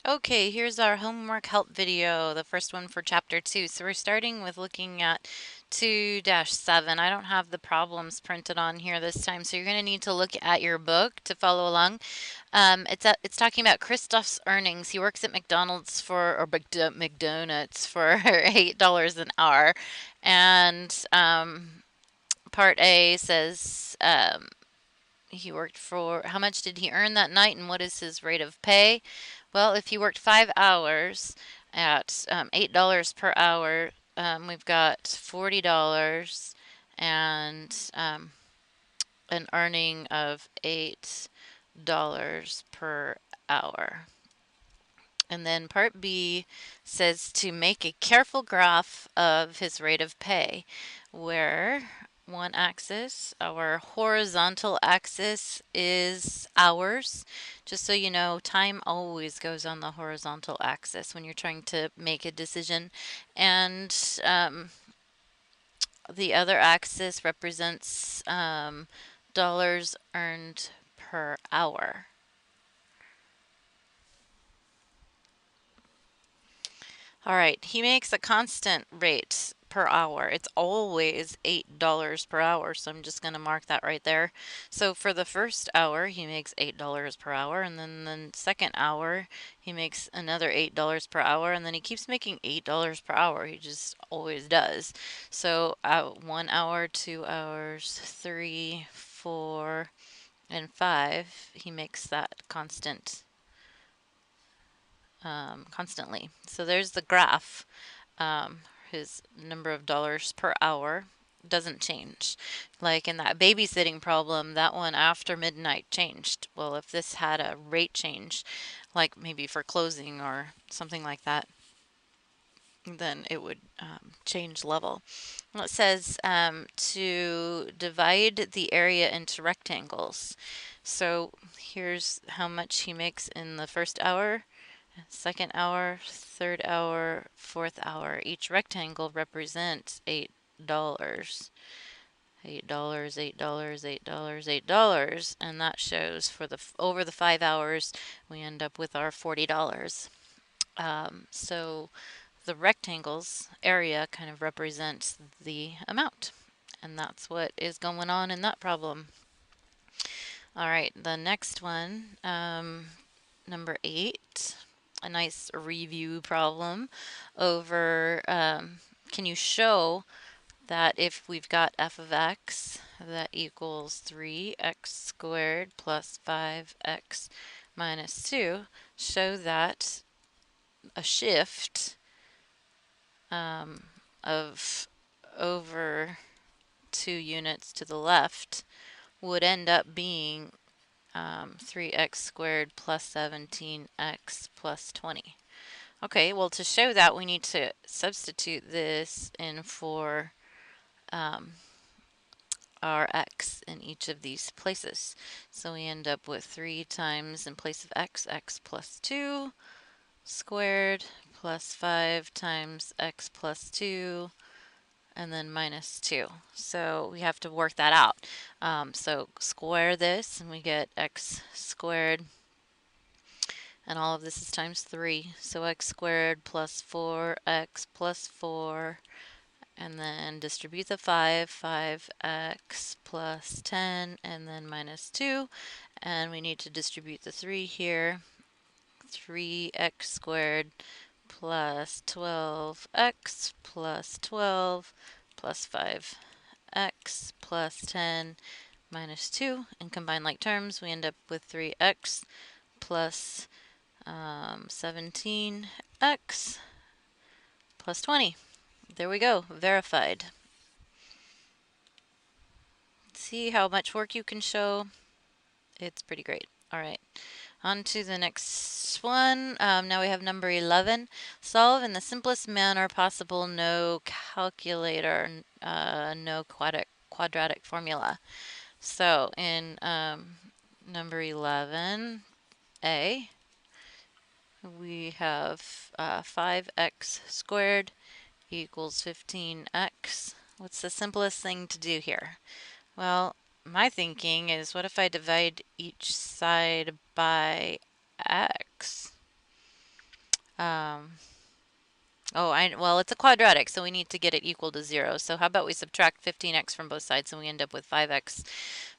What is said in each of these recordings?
Okay, here's our homework help video, the first one for chapter 2. So we're starting with looking at 2-7. I don't have the problems printed on here this time, so you're going to need to look at your book to follow along. It's talking about Christoph's earnings. He works at McDonald's or McDonald's for $8 an hour. And part A says he worked for, how much did he earn that night and what is his rate of pay? Well, if he worked 5 hours at $8 per hour, we've got $40 and an earning of $8 per hour. And then part B says to make a careful graph of his rate of pay, where one axis, our horizontal axis, is hours. Just so you know, time always goes on the horizontal axis when you're trying to make a decision. And the other axis represents dollars earned per hour. All right, he makes a constant rate per hour. It's always $8 per hour, so I'm just going to mark that right there. So for the first hour, he makes $8 per hour, and then the second hour, he makes another $8 per hour, and then he keeps making $8 per hour. He just always does. So 1 hour, 2 hours, 3, 4, and 5, he makes that constantly. So there's the graph. His number of dollars per hour doesn't change. Like in that babysitting problem, that one after midnight changed. Well, if this had a rate change, like maybe for closing or something like that, then it would change level. Well, it says to divide the area into rectangles. So here's how much he makes in the first hour, second hour, third hour, fourth hour. Each rectangle represents $8. $8, $8, $8, $8, and that shows for the over the 5 hours we end up with our $40. So the rectangles area kind of represents the amount, and that's what is going on in that problem. All right, the next one, number 8, a nice review problem over can you show that if we've got f of x that equals 3x squared plus 5x minus 2, show that a shift of over 2 units to the left would end up being 3x squared plus 17x plus 20. Okay, well, to show that, we need to substitute this in for our x in each of these places. So we end up with 3 times, in place of x, x plus 2 squared plus 5 times x plus 2 and then minus 2. So we have to work that out. So square this and we get x squared, and all of this is times 3. So x squared plus 4x plus 4, and then distribute the 5x plus 10, and then minus 2. And we need to distribute the 3 here. 3x squared plus 12x plus 12 plus 5x plus 10 minus 2. And combine like terms, we end up with 3x plus 17x plus 20. There we go, verified. See how much work you can show? It's pretty great. All right, on to the next one. Now we have number 11. Solve in the simplest manner possible, no calculator, no quadratic formula. So in number 11a, we have 5x squared equals 15x. What's the simplest thing to do here? Well, my thinking is, what if I divide each side by x? Um, well, it's a quadratic, so we need to get it equal to 0. So how about we subtract 15x from both sides and we end up with 5x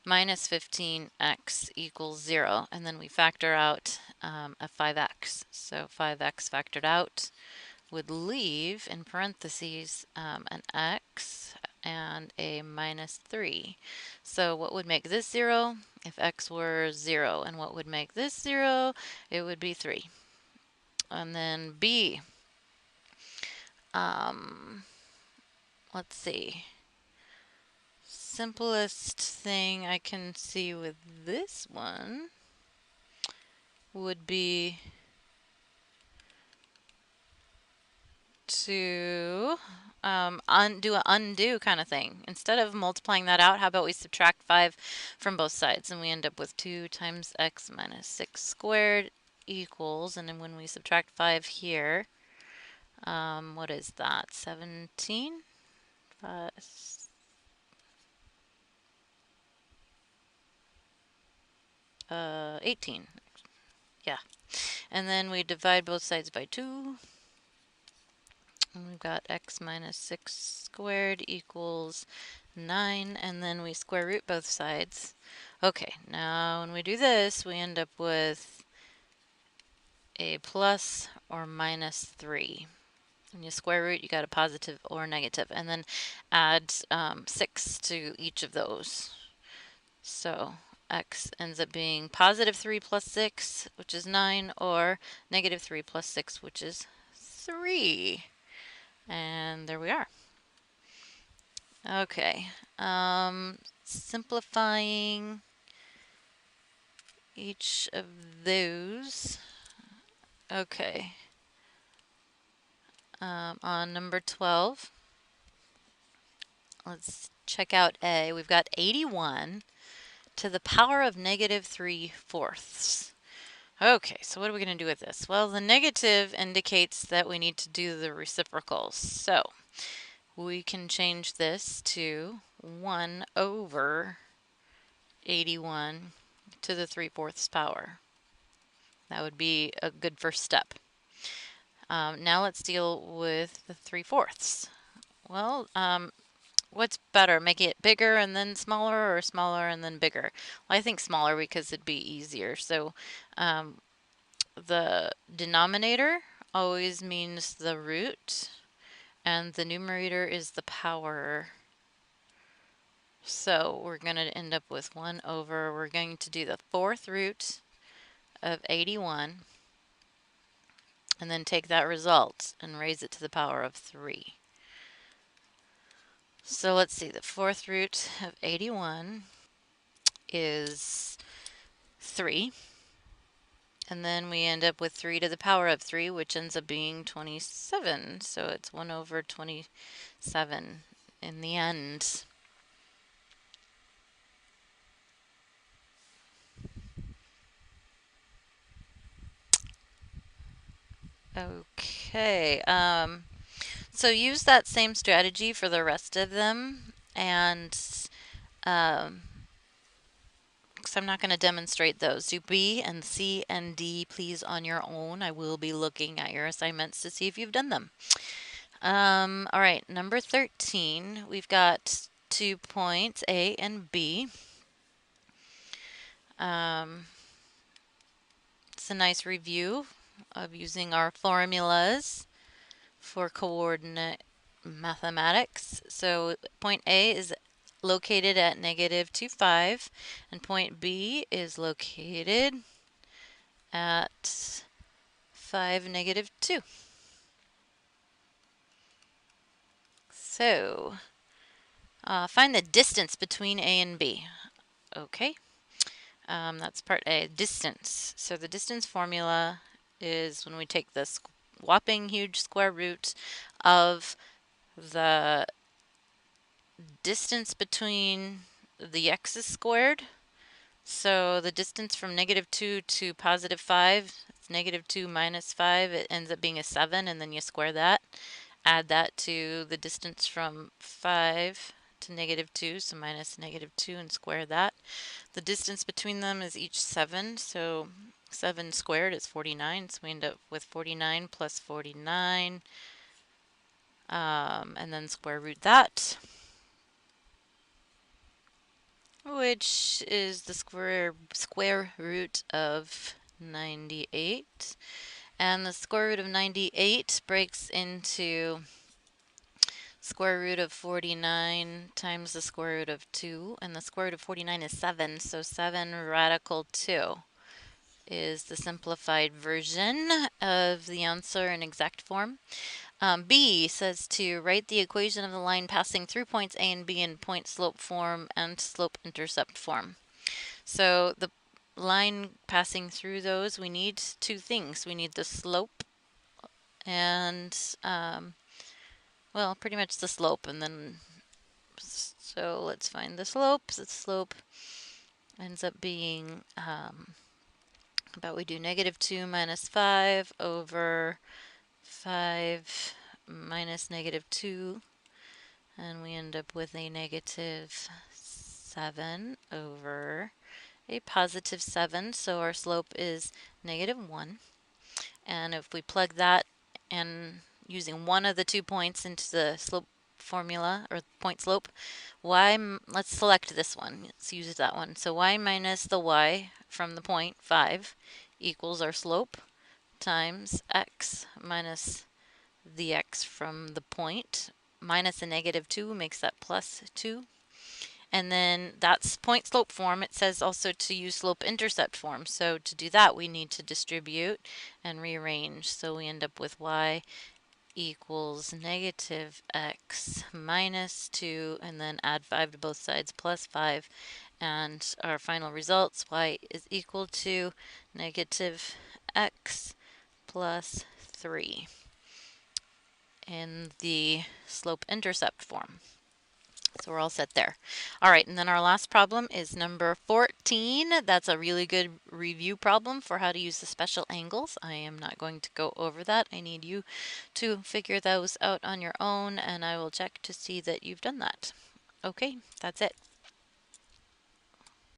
minus 15x equals 0. And then we factor out a 5x. So 5x factored out would leave in parentheses an x and a minus 3. So what would make this 0 if x were 0? And what would make this 0? It would be 3. And then b, let's see. Simplest thing I can see with this one would be to do an undo kind of thing. Instead of multiplying that out, how about we subtract 5 from both sides and we end up with 2 times x minus 6 squared equals, and then when we subtract 5 here, what is that? 17? 18. Yeah. And then we divide both sides by 2. And we've got x minus 6 squared equals 9, and then we square root both sides. Okay, now when we do this, we end up with a plus or minus 3. When you square root, you got a positive or negative, and then add 6 to each of those. So x ends up being positive 3 plus 6, which is 9, or negative 3 plus 6, which is 3. And there we are. Okay, simplifying each of those. Okay, on number 12, let's check out A. We've got 81 to the power of negative 3/4. Okay, so what are we going to do with this? Well, the negative indicates that we need to do the reciprocals. So we can change this to 1 over 81 to the 3/4 power. That would be a good first step. Now let's deal with the 3/4. Well, what's better, make it bigger and then smaller, or smaller and then bigger? Well, I think smaller because it'd be easier. So the denominator always means the root, and the numerator is the power. So we're going to end up with 1 over, we're going to do the 4th root of 81, and then take that result and raise it to the power of 3. So let's see, the 4th root of 81 is 3. And then we end up with 3 to the power of 3, which ends up being 27. So it's 1 over 27 in the end. Okay, so use that same strategy for the rest of them, and because I'm not going to demonstrate those. Do B and C and D, please, on your own. I will be looking at your assignments to see if you've done them. All right, number 13, we've got 2 points, A and B. It's a nice review of using our formulas for coordinate mathematics. So point A is located at negative 2, 5, and point B is located at 5, negative 2. So find the distance between A and B. Okay, that's part A, distance. So the distance formula is when we take the whopping huge square root of the distance between the x's squared. So the distance from negative 2 to positive 5, it's negative 2 minus 5, it ends up being a 7, and then you square that. Add that to the distance from 5 to negative 2, so minus negative 2, and square that. The distance between them is each 7, so 7 squared is 49, so we end up with 49 plus 49, and then square root that, which is the square root of 98. And the square root of 98 breaks into square root of 49 times the square root of 2, and the square root of 49 is 7, so 7 radical 2 is the simplified version of the answer in exact form. B says to write the equation of the line passing through points A and B in point slope form and slope intercept form. So the line passing through those, we need two things. We need the slope and, well, pretty much the slope, and then, so let's find the slope. The slope ends up being, about we do negative 2 minus 5 over 5 minus negative 2, and we end up with a negative 7 over a positive 7, so our slope is negative 1. And if we plug that and using one of the 2 points into the slope formula or point slope, let's select this one. Let's use that one. So y minus the y from the point 5 equals our slope times x minus the x from the point minus a negative 2 makes that plus 2. And then that's point slope form. It says also to use slope intercept form. So to do that, we need to distribute and rearrange. So we end up with y equals negative x minus 2, and then add 5 to both sides, plus 5. And our final results, y is equal to negative x plus 3 in the slope intercept form. So we're all set there. All right, and then our last problem is number 14. That's a really good review problem for how to use the special angles. I am not going to go over that. I need you to figure those out on your own, and I will check to see that you've done that. Okay, that's it.